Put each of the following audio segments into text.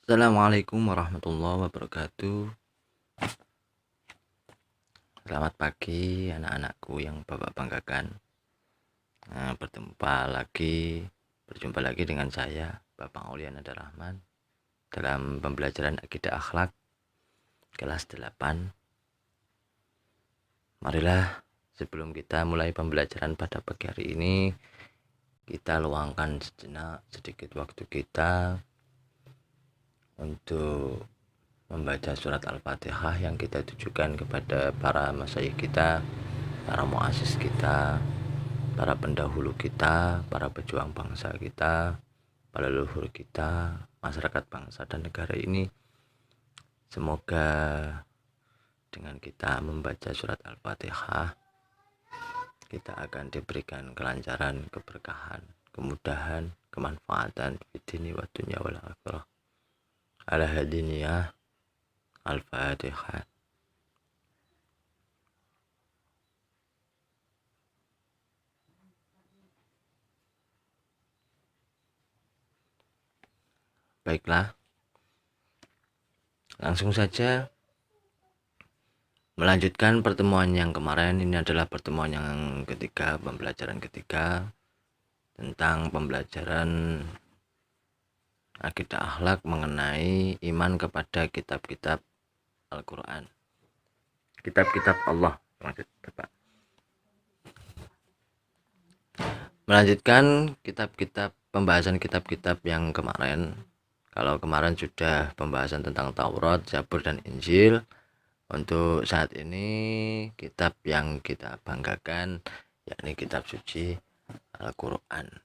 Assalamualaikum warahmatullahi wabarakatuh. Selamat pagi anak-anakku yang Bapak banggakan. Berjumpa lagi dengan saya, Bapak Aulia Nada Rahman, dalam pembelajaran Akidah Akhlak kelas 8. Marilah sebelum kita mulai pembelajaran pada pagi hari ini, kita luangkan sejenak sedikit waktu kita untuk membaca surat Al-Fatihah yang kita tujukan kepada para masyayikh kita, para muassis kita, para pendahulu kita, para pejuang bangsa kita, para leluhur kita, masyarakat bangsa dan negara ini. Semoga dengan kita membaca surat Al-Fatihah, kita akan diberikan kelancaran, keberkahan, kemudahan, kemanfaatan di dini wa dunya wal akhirah. Ala hadiniyah Al-Fatihah. Baiklah, langsung saja melanjutkan pertemuan yang kemarin. Ini adalah pertemuan yang ketiga, pembelajaran ketiga tentang pembelajaran akidah akhlak mengenai iman kepada kitab-kitab Al-Quran, kitab-kitab Allah. Melanjutkan pembahasan kitab-kitab yang kemarin. Kalau kemarin sudah pembahasan tentang Taurat, Zabur, dan Injil, untuk saat ini kitab yang kita banggakan yakni kitab suci Al-Quran.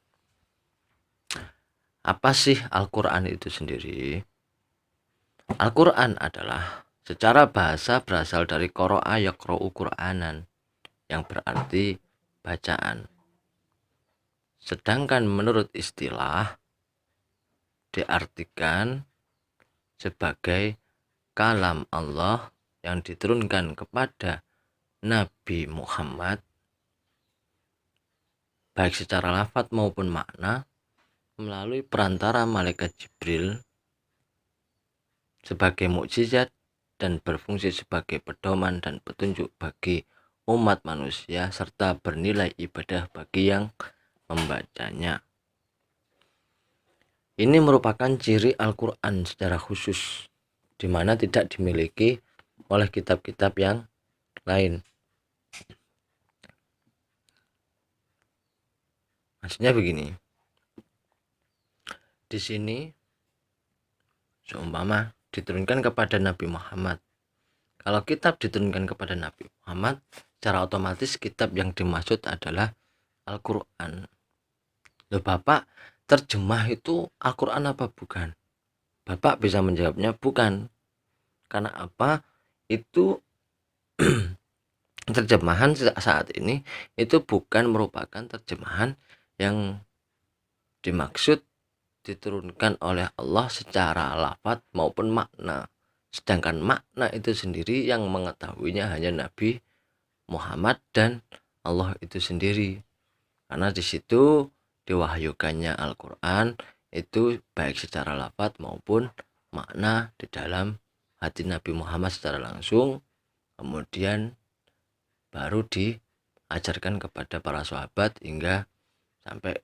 Apa sih Al-Quran itu sendiri? Al-Quran adalah secara bahasa berasal dari qara'a yaqra'u Qur'anan, yang berarti bacaan. Sedangkan menurut istilah diartikan sebagai kalam Allah yang diturunkan kepada Nabi Muhammad baik secara lafaz maupun makna melalui perantara malaikat Jibril sebagai mukjizat dan berfungsi sebagai pedoman dan petunjuk bagi umat manusia serta bernilai ibadah bagi yang membacanya. Ini merupakan ciri Al-Quran secara khusus, di mana tidak dimiliki oleh kitab-kitab yang lain. Maksudnya begini, di sini seumpama diturunkan kepada Nabi Muhammad. Kalau kitab diturunkan kepada Nabi Muhammad, secara otomatis kitab yang dimaksud adalah Al-Quran. Loh Bapak, terjemah itu Al-Quran apa bukan? Bapak bisa menjawabnya bukan. Karena apa? Itu terjemahan saat ini itu bukan merupakan terjemahan yang dimaksud diturunkan oleh Allah secara lafaz maupun makna. Sedangkan makna itu sendiri yang mengetahuinya hanya Nabi Muhammad dan Allah itu sendiri. Karena di situ diwahyukannya Al-Quran itu baik secara lafaz maupun makna di dalam hati Nabi Muhammad secara langsung, kemudian baru diajarkan kepada para sahabat hingga sampai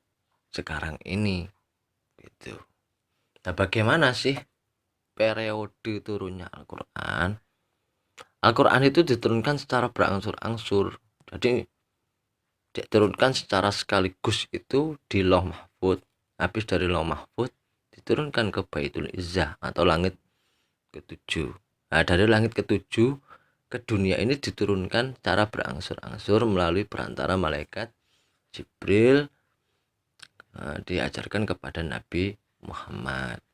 sekarang ini gitu. Nah, bagaimana sih periode turunnya Al-Quran? Al-Quran itu diturunkan secara berangsur-angsur. Jadi diturunkan secara sekaligus itu di Lauh Mahfuz. Habis dari Lauh Mahfuz diturunkan ke Baitul Izzah atau langit ketujuh. Nah, dari langit ketujuh ke dunia ini diturunkan secara berangsur-angsur melalui perantara malaikat Jibril, diajarkan kepada Nabi Muhammad.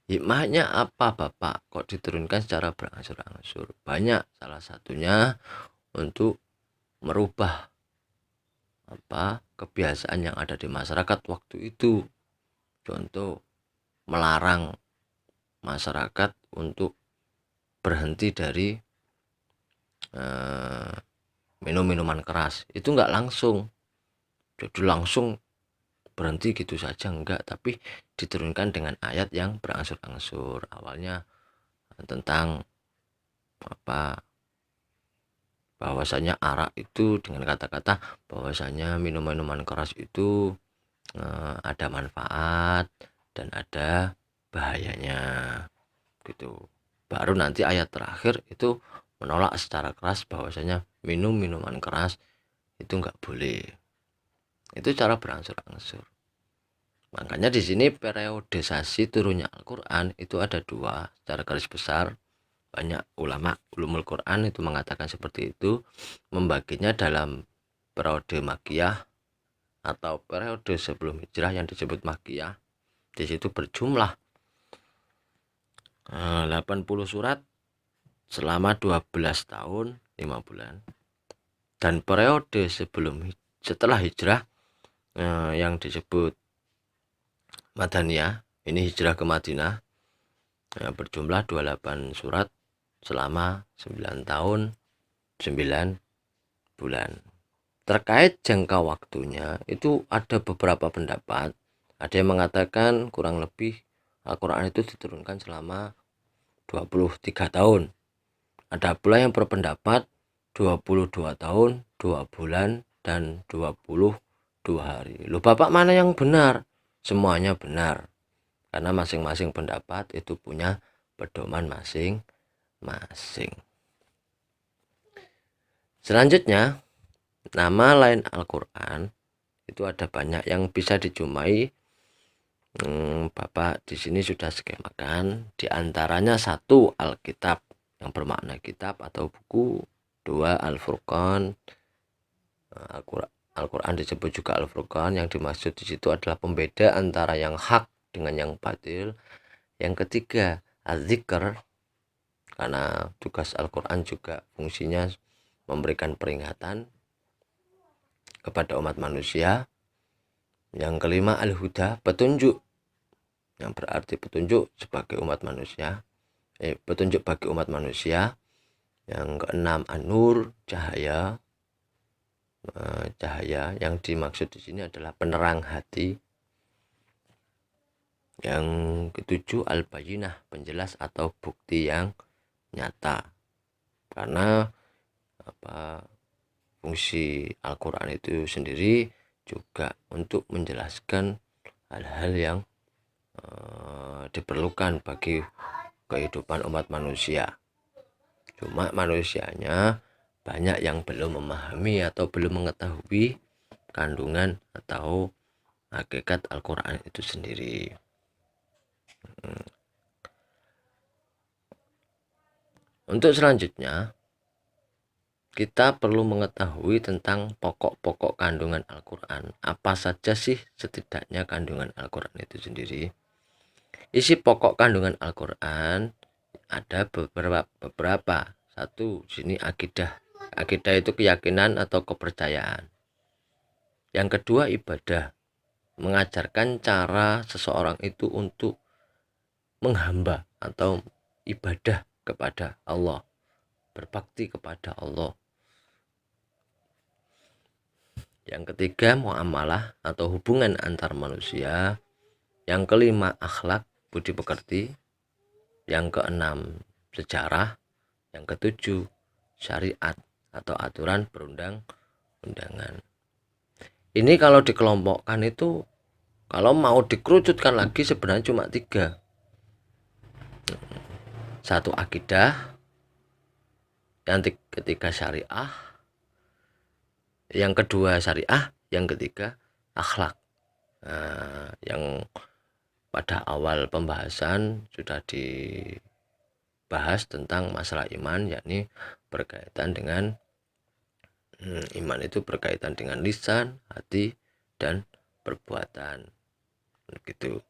Hikmahnya apa Bapak kok diturunkan secara berangsur-angsur? Banyak, salah satunya untuk merubah kebiasaan yang ada di masyarakat waktu itu. Contoh, melarang masyarakat untuk berhenti dari minum minuman keras. Itu nggak langsung, jadi langsung berhenti gitu saja, enggak, tapi diturunkan dengan ayat yang berangsur-angsur. Awalnya tentang apa, bahwasanya arak itu dengan kata-kata bahwasanya minuman keras itu ada manfaat dan ada bahayanya gitu. Baru nanti ayat terakhir itu menolak secara keras bahwasanya minuman keras itu enggak boleh. Itu cara berangsur-angsur. Makanya di sini periodisasi turunnya Al-Qur'an itu ada dua secara garis besar. Banyak ulama ulumul Quran itu mengatakan seperti itu, membaginya dalam periode Makkiyah atau periode sebelum hijrah yang disebut Makkiyah. Di situ berjumlah 80 surat selama 12 tahun 5 bulan. Dan periode setelah hijrah yang disebut Madaniyah, ini hijrah ke Madinah, berjumlah 28 surat selama 9 tahun 9 bulan. Terkait jangka waktunya itu ada beberapa pendapat. Ada yang mengatakan kurang lebih Al-Quran itu diturunkan selama 23 tahun. Ada pula yang berpendapat 22 tahun 2 bulan dan 22 hari. Loh, Bapak mana yang benar? Semuanya benar, karena masing-masing pendapat itu punya pedoman masing-masing. Selanjutnya, nama lain Al-Quran itu ada banyak yang bisa dijumpai. Bapak di sini sudah skemakan. Di antaranya satu, Alkitab yang bermakna kitab atau buku. Dua, Al-Furqan. Al-Quran disebut juga Al-Furqan. Yang dimaksud di situ adalah pembeda antara yang hak dengan yang batil. Yang ketiga, Az-Zikr, karena tugas Al-Quran juga fungsinya memberikan peringatan kepada umat manusia. Yang kelima, Al-Huda, petunjuk, yang berarti petunjuk sebagai umat manusia, petunjuk bagi umat manusia. Yang keenam, An-Nur, cahaya. Cahaya yang dimaksud di sini adalah penerang hati. Yang ketujuh, Al-Bayyinah, penjelas atau bukti yang nyata. Karena fungsi Al-Quran itu sendiri juga untuk menjelaskan hal-hal yang diperlukan bagi kehidupan umat manusia. Cuma manusianya banyak yang belum memahami atau belum mengetahui kandungan atau hakikat Al-Quran itu sendiri. Untuk selanjutnya, kita perlu mengetahui tentang pokok-pokok kandungan Al-Quran. Apa saja sih setidaknya kandungan Al-Quran itu sendiri? Isi pokok kandungan Al-Quran ada beberapa. Satu, sini akidah. Akidah itu keyakinan atau kepercayaan. Yang kedua, ibadah. Mengajarkan cara seseorang itu untuk menghamba atau ibadah kepada Allah, berbakti kepada Allah. Yang ketiga, muamalah atau hubungan antar manusia. Yang kelima, akhlak, budi pekerti. Yang keenam, sejarah. Yang ketujuh, syariat atau aturan perundang-undangan. Ini kalau dikelompokkan itu, kalau mau dikerucutkan lagi sebenarnya cuma 3. Satu, akidah. Yang ketiga, syariah. Yang kedua, syariah. Yang ketiga, akhlak. Yang pada awal pembahasan sudah dibahas tentang masalah iman, yakni berkaitan dengan iman itu berkaitan dengan lisan, hati, dan perbuatan. Begitu.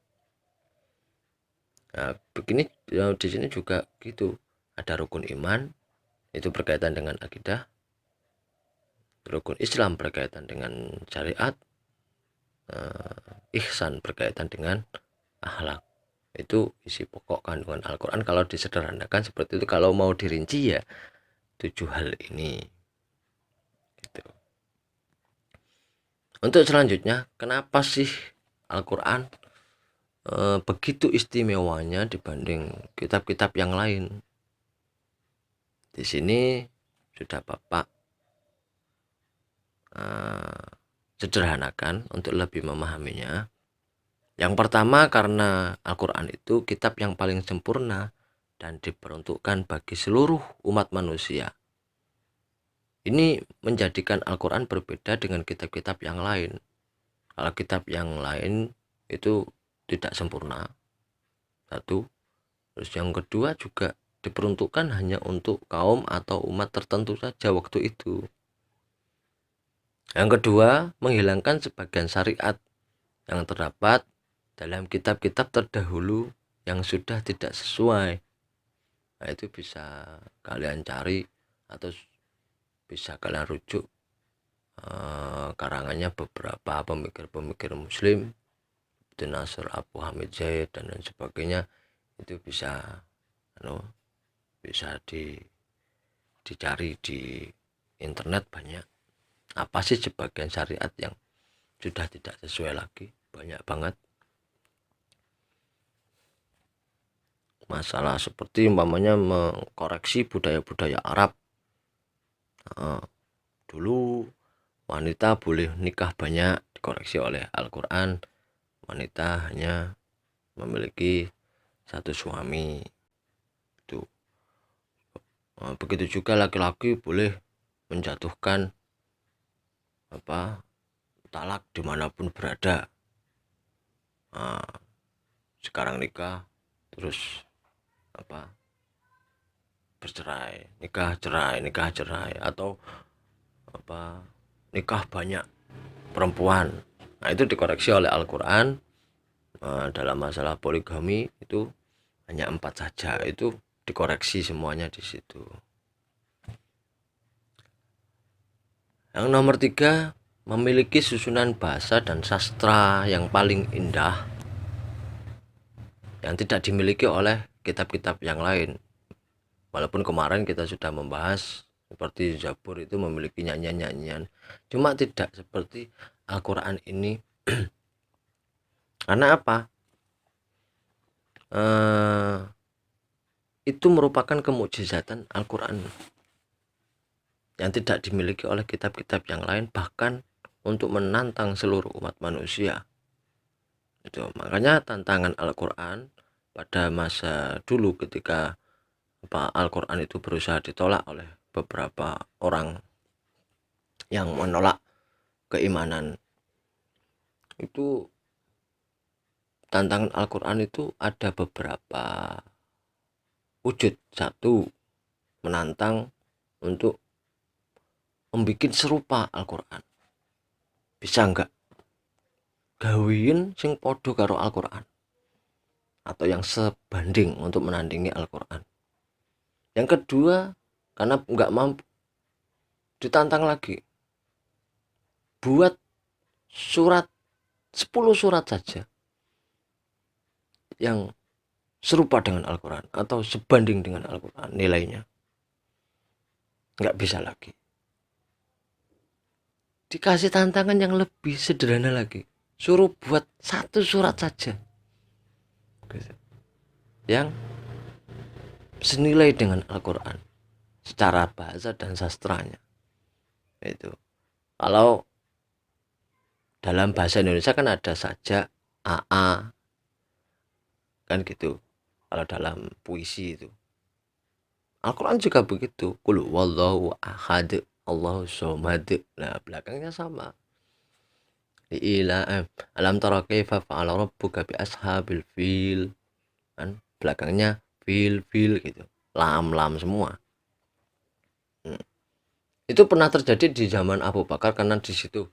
Nah, begini di sini juga gitu. Ada rukun iman itu berkaitan dengan akidah. Rukun Islam berkaitan dengan syariat. Ihsan berkaitan dengan akhlak. Itu isi pokok kandungan Al-Quran kalau disederhanakan seperti itu. Kalau mau dirinci ya 7 hal ini gitu. Untuk selanjutnya, kenapa sih Al-Quran begitu istimewanya dibanding kitab-kitab yang lain. Di sini sudah Bapak sederhanakan untuk lebih memahaminya. Yang pertama, karena Al-Quran itu kitab yang paling sempurna dan diperuntukkan bagi seluruh umat manusia. Ini menjadikan Al-Quran berbeda dengan kitab-kitab yang lain. Kalau kitab yang lain itu tidak sempurna, satu. Terus yang kedua juga diperuntukkan hanya untuk kaum atau umat tertentu saja waktu itu. Yang kedua, menghilangkan sebagian syariat yang terdapat dalam kitab-kitab terdahulu yang sudah tidak sesuai. Nah, itu bisa kalian cari atau bisa kalian rujuk karangannya beberapa pemikir-pemikir muslim seperti Nasr, Abu Hamid Zaid dan lain sebagainya. Itu bisa dicari di internet, banyak. Apa sih sebagian syariat yang sudah tidak sesuai lagi, banyak banget. Masalah seperti umpamanya mengkoreksi budaya-budaya Arab. Dulu wanita boleh nikah banyak, dikoreksi oleh Al-Quran, wanita hanya memiliki satu suami. Itu. Begitu juga laki-laki boleh menjatuhkan talak dimanapun berada. Sekarang nikah terus bercerai, nikah cerai, atau nikah banyak perempuan. Nah, itu dikoreksi oleh Al-Quran. Dalam masalah poligami itu hanya 4 saja, itu dikoreksi semuanya di situ. Yang nomor 3, memiliki susunan bahasa dan sastra yang paling indah yang tidak dimiliki oleh kitab-kitab yang lain. Walaupun kemarin kita sudah membahas seperti Zabur itu memiliki nyanyian-nyanyian, cuma tidak seperti Al-Quran ini. Karena apa? Itu merupakan kemukjizatan Al-Quran yang tidak dimiliki oleh kitab-kitab yang lain, bahkan untuk menantang seluruh umat manusia. Itu makanya tantangan Al-Quran pada masa dulu ketika Al-Quran itu berusaha ditolak oleh beberapa orang yang menolak keimanan. Itu tantangan Al-Quran itu ada beberapa wujud. Satu, menantang untuk membuat serupa Al-Quran. Bisa enggak gawiin sing podo karo Al-Quran, atau yang sebanding untuk menandingi Al-Quran. Yang kedua, karena enggak mampu, ditantang lagi, buat surat 10 surat saja yang serupa dengan Al-Quran atau sebanding dengan Al-Quran nilainya. Enggak bisa lagi. Dikasih tantangan yang lebih sederhana lagi, suruh buat 1 surat saja yang senilai dengan Al-Quran secara bahasa dan sastranya. Itu kalau dalam bahasa Indonesia kan ada saja, AA, kan gitu. Kalau dalam puisi itu, Al-Quran juga begitu, qul huwallahu ahad Allahu somad. Nah, belakangnya sama. Alam tara kaifa fa'ala rabbuka bi ashabil fil. Kan belakangnya fil gitu. Lam semua. Itu pernah terjadi di zaman Abu Bakar, karena di situ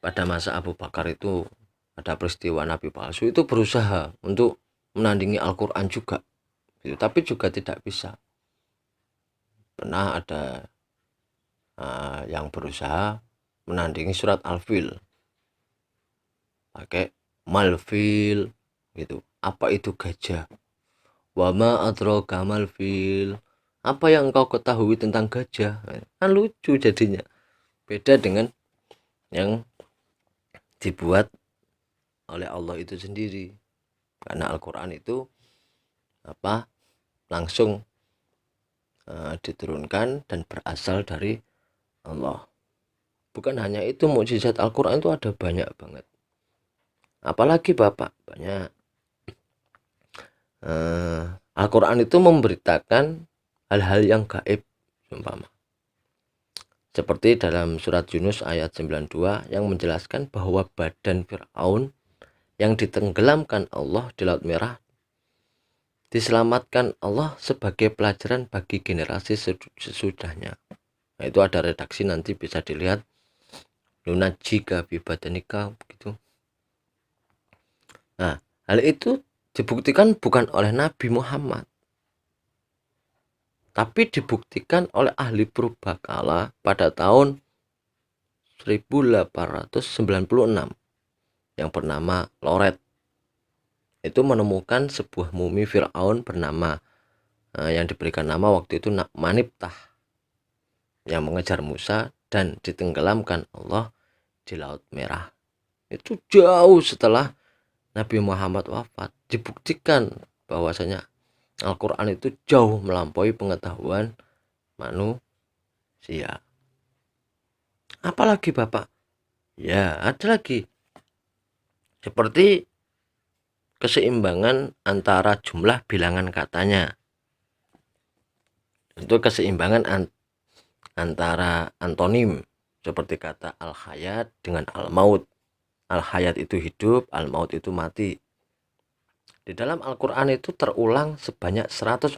pada masa Abu Bakar itu ada peristiwa Nabi palsu itu berusaha untuk menandingi Al-Quran juga. Tapi juga tidak bisa. Pernah ada yang berusaha menandingi surat Al-Fil pakai malfil gitu. Apa itu gajah? Wama adraka malfil. Apa yang engkau ketahui tentang gajah? Kan lucu jadinya. Beda dengan yang dibuat oleh Allah itu sendiri. Karena Al-Quran itu langsung diturunkan dan berasal dari Allah. Bukan hanya itu, mukjizat Al-Quran itu ada banyak banget. Apalagi Bapak, banyak. Al-Quran itu memberitakan hal-hal yang gaib, umpama seperti dalam surat Yunus ayat 92 yang menjelaskan bahwa badan Fir'aun yang ditenggelamkan Allah di Laut Merah diselamatkan Allah sebagai pelajaran bagi generasi sesudahnya. Nah, itu ada redaksi, nanti bisa dilihat, lunajika bibadanika begitu. Nah, hal itu dibuktikan bukan oleh Nabi Muhammad, tapi dibuktikan oleh ahli purbakala pada tahun 1896 yang bernama Loret. Itu menemukan sebuah mumi Fir'aun bernama yang diberikan nama waktu itu Maniptah, yang mengejar Musa dan ditenggelamkan Allah di Laut Merah. Itu jauh setelah Nabi Muhammad wafat. Dibuktikan bahwasanya Al-Quran itu jauh melampaui pengetahuan manusia. Apalagi Bapak? Ya, ada lagi. Seperti keseimbangan antara jumlah bilangan katanya. Itu keseimbangan antara antonim, seperti kata al-hayat dengan al-maut. Al-hayat itu hidup, al-maut itu mati. Di dalam Al-Quran itu terulang sebanyak 145,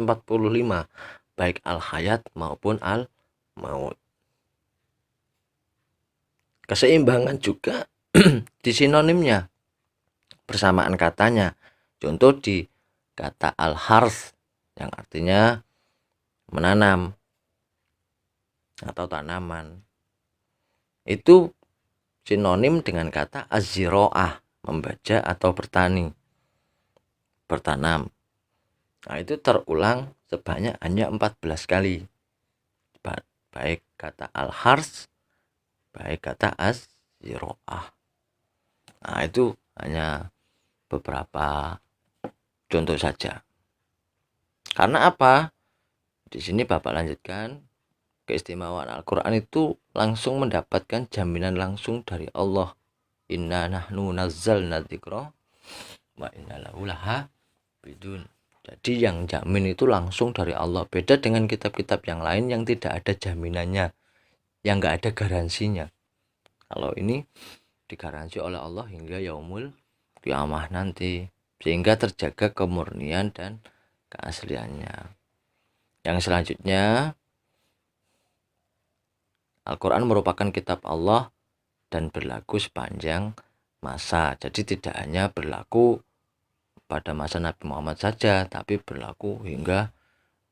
baik al-hayat maupun al-maut. Keseimbangan juga di sinonimnya, persamaan katanya. Contoh di kata al-harth yang artinya menanam atau tanaman, itu sinonim dengan kata az-ziro'ah, membaca atau bertani, bertanam. Nah, itu terulang sebanyak hanya 14 kali, baik kata al-harth, baik kata az-ziro'ah. Nah, itu hanya beberapa contoh saja. Karena apa? Di sini Bapak lanjutkan, keistimewaan Al-Quran itu langsung mendapatkan jaminan langsung dari Allah. Inna nahnu nazzalna dzikra wa inna lahu lahafidun. Jadi yang jamin itu langsung dari Allah. Beda dengan kitab-kitab yang lain yang tidak ada jaminannya, yang nggak ada garansinya. Kalau ini digaransi oleh Allah hingga yaumul kiamah nanti, sehingga terjaga kemurnian dan keasliannya. Yang selanjutnya, Al-Quran merupakan kitab Allah dan berlaku sepanjang masa. Jadi tidak hanya berlaku pada masa Nabi Muhammad saja, tapi berlaku hingga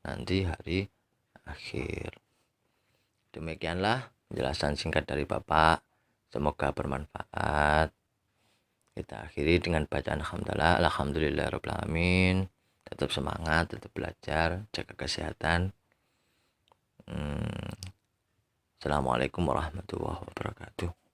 nanti hari akhir. Demikianlah penjelasan singkat dari Bapak. Semoga bermanfaat. Kita akhiri dengan bacaan alhamdulillah, alhamdulillahirabbil alamin. Tetap semangat, tetap belajar, jaga kesehatan. Assalamualaikum warahmatullahi wabarakatuh.